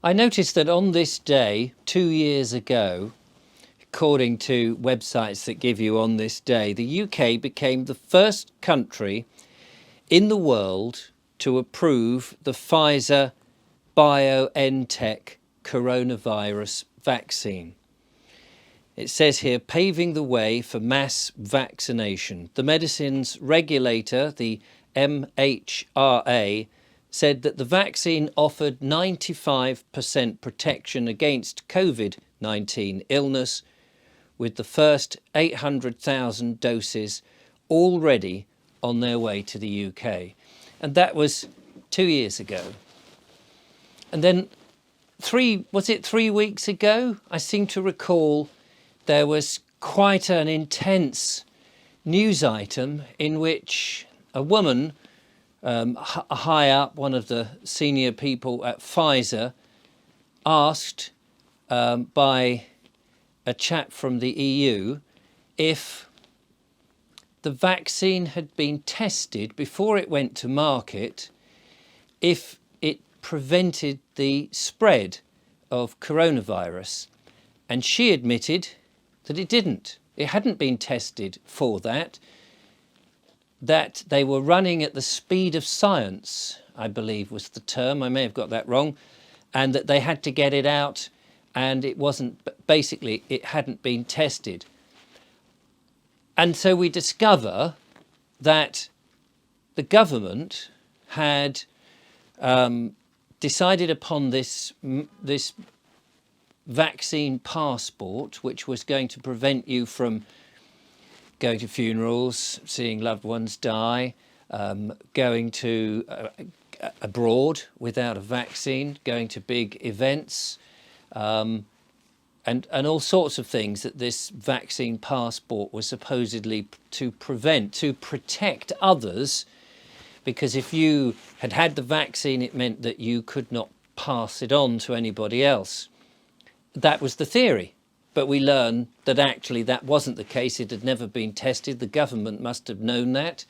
I noticed that on this day, 2 years ago, according to websites that give you on this day, the UK became the first country in the world to approve the Pfizer BioNTech coronavirus vaccine. It says here, paving the way for mass vaccination. The medicines regulator, the MHRA, said that the vaccine offered 95% protection against COVID-19 illness, with the first 800,000 doses already on their way to the UK. And that was 2 years ago. And then 3 weeks ago, I seem to recall there was quite an intense news item in which a woman, high up, one of the senior people at Pfizer, asked by a chap from the EU if the vaccine had been tested before it went to market, if it prevented the spread of coronavirus. And she admitted that it didn't. It hadn't been tested for that they were running at the speed of science, I believe was the term. I may have got that wrong. And that they had to get it out, and it wasn't, basically it hadn't been tested. And so we discover that the government had decided upon this vaccine passport, which was going to prevent you from going to funerals, seeing loved ones die, going to abroad without a vaccine, going to big events, and all sorts of things that this vaccine passport was supposedly to prevent, to protect others, because if you had had the vaccine, it meant that you could not pass it on to anybody else. That was the theory. But we learn that actually that wasn't the case. It had never been tested. The government must have known that,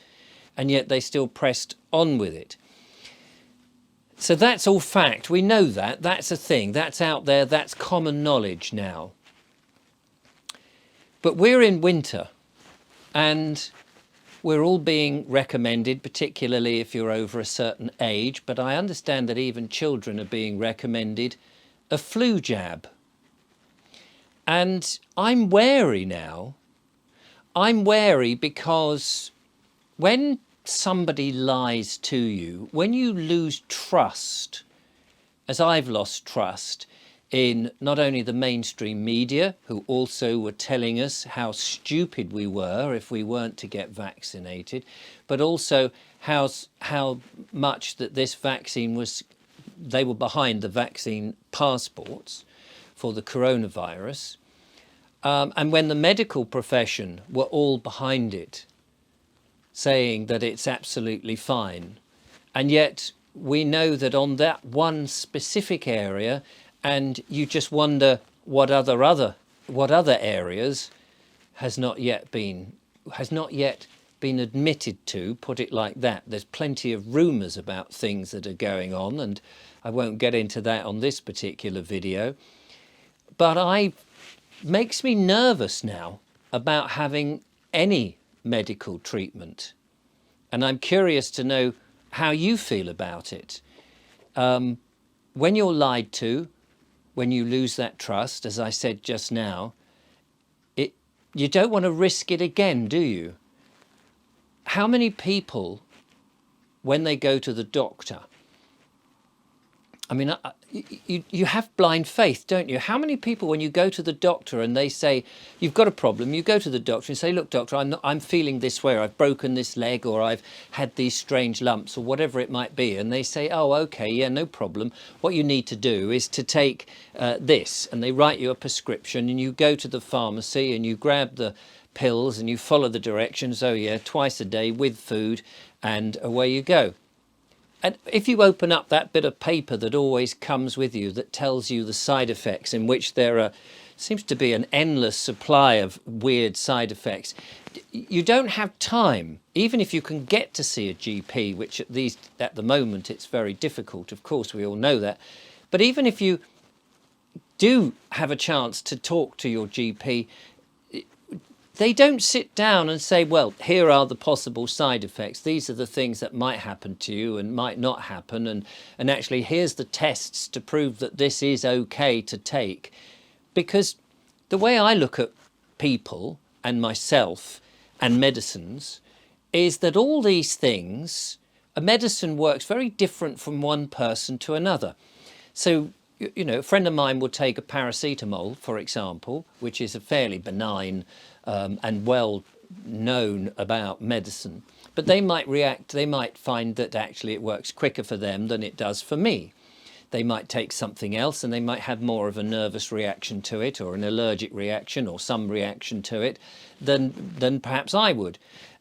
and yet they still pressed on with it. So that's all fact. We know that. That's a thing. That's out there. That's common knowledge now. But we're in winter, and we're all being recommended, particularly if you're over a certain age, but I understand that even children are being recommended a flu jab. And I'm wary now. I'm wary because when somebody lies to you, when you lose trust, as I've lost trust in not only the mainstream media, who also were telling us how stupid we were if we weren't to get vaccinated, but also how much that this vaccine was, they were behind the vaccine passports for the coronavirus. And when the medical profession were all behind it, saying that it's absolutely fine. And yet we know that on that one specific area, and you just wonder what other areas has not yet been admitted to, put it like that. There's plenty of rumours about things that are going on, and I won't get into that on this particular video. But makes me nervous now about having any medical treatment. And I'm curious to know how you feel about it. When you're lied to, when you lose that trust, as I said just now, you don't want to risk it again, do you? How many people, when they go to the doctor, I mean, you have blind faith, don't you? How many people, when you go to the doctor and they say, you've got a problem, you go to the doctor and say, look, doctor, I'm feeling this way, or I've broken this leg, or I've had these strange lumps, or whatever it might be. And they say, oh, okay, yeah, no problem. What you need to do is to take this. And they write you a prescription, and you go to the pharmacy and you grab the pills and you follow the directions. Oh, yeah, twice a day with food, and away you go. And if you open up that bit of paper that always comes with you that tells you the side effects, in which there seems to be an endless supply of weird side effects, you don't have time, even if you can get to see a GP, which at the moment it's very difficult, of course, we all know that. But even if you do have a chance to talk to your GP, they don't sit down and say, well, here are the possible side effects. These are the things that might happen to you and might not happen. And actually, here's the tests to prove that this is okay to take. Because the way I look at people and myself and medicines is that all these things, a medicine works very different from one person to another. So, you know, a friend of mine will take a paracetamol, for example, which is a fairly benign and well known about medicine. But they might react, they might find that actually it works quicker for them than it does for me. They might take something else and they might have more of a nervous reaction to it, or an allergic reaction, or some reaction to it than perhaps I would.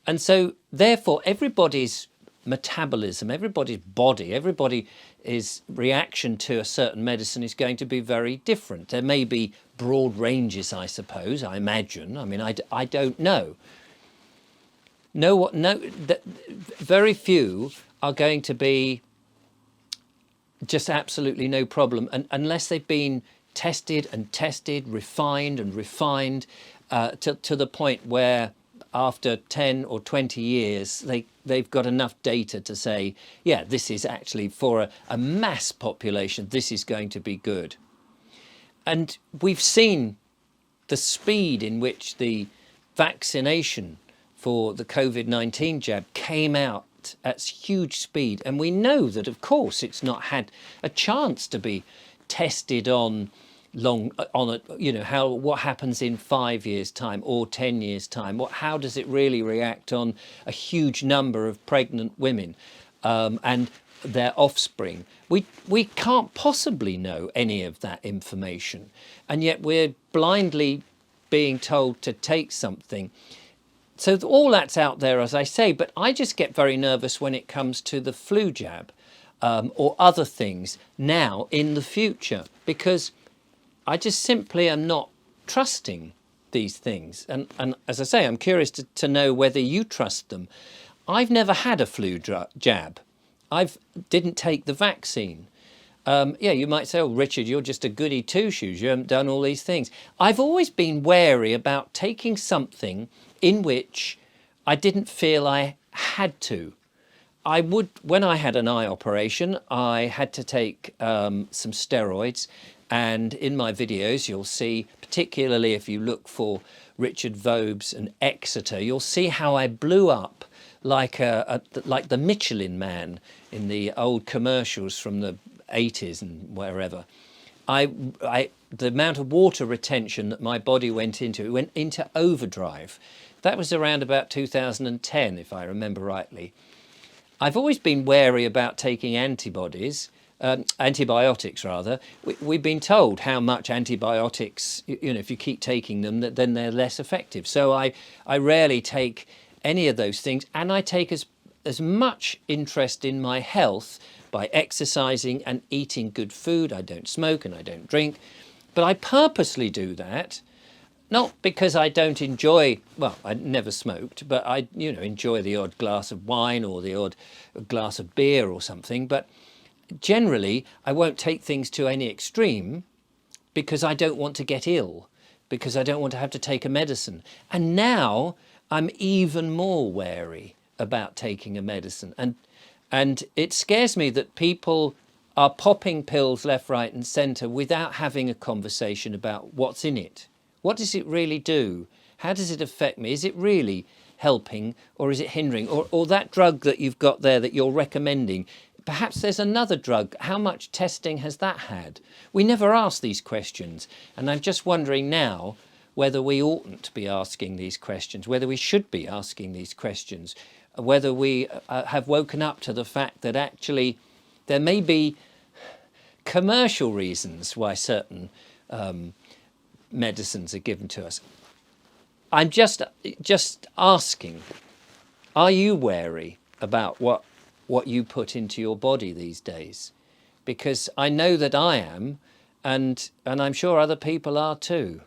And so therefore everybody's metabolism, everybody's body, everybody's reaction to a certain medicine is going to be very different. There may be broad ranges, I suppose, I imagine. I mean, I don't know. Very few are going to be just absolutely no problem, unless they've been tested and tested, refined and refined to the point where after 10 or 20 years, they've got enough data to say, yeah, this is actually for a mass population, this is going to be good. And we've seen the speed in which the vaccination for the COVID-19 jab came out at huge speed. And we know that, of course, it's not had a chance to be tested on what happens in 5 years' time or 10 years' time. How does it really react on a huge number of pregnant women and their offspring? We can't possibly know any of that information, and yet we're blindly being told to take something. So all that's out there, as I say, but I just get very nervous when it comes to the flu jab or other things now in the future, because I just simply am not trusting these things. And as I say, I'm curious to know whether you trust them. I've never had a flu jab. Didn't take the vaccine. Yeah, you might say, oh, Richard, you're just a goody two-shoes. You haven't done all these things. I've always been wary about taking something in which I didn't feel I had to. When I had an eye operation, I had to take some steroids. And in my videos, you'll see, particularly if you look for Richard Vobes and Exeter, you'll see how I blew up like the Michelin Man in the old commercials from the 80s and wherever. The amount of water retention that my body went into overdrive. That was around about 2010, if I remember rightly. I've always been wary about taking antibiotics rather. We've been told how much antibiotics, if you keep taking them, then they're less effective. So I rarely take any of those things, and I take as much interest in my health by exercising and eating good food. I don't smoke and I don't drink, but I purposely do that, not because I don't enjoy, well, I never smoked, but I enjoy the odd glass of wine or the odd glass of beer or something, but generally I won't take things to any extreme because I don't want to get ill, because I don't want to have to take a medicine. And now I'm even more wary about taking a medicine. And it scares me that people are popping pills left, right and centre without having a conversation about what's in it. What does it really do? How does it affect me? Is it really helping or is it hindering? Or that drug that you've got there that you're recommending, perhaps there's another drug. How much testing has that had? We never ask these questions. And I'm just wondering now whether we oughtn't to be asking these questions, whether we should be asking these questions, whether we have woken up to the fact that actually there may be commercial reasons why certain medicines are given to us. I'm just asking, are you wary about what you put into your body these days? Because I know that I am, and I'm sure other people are too.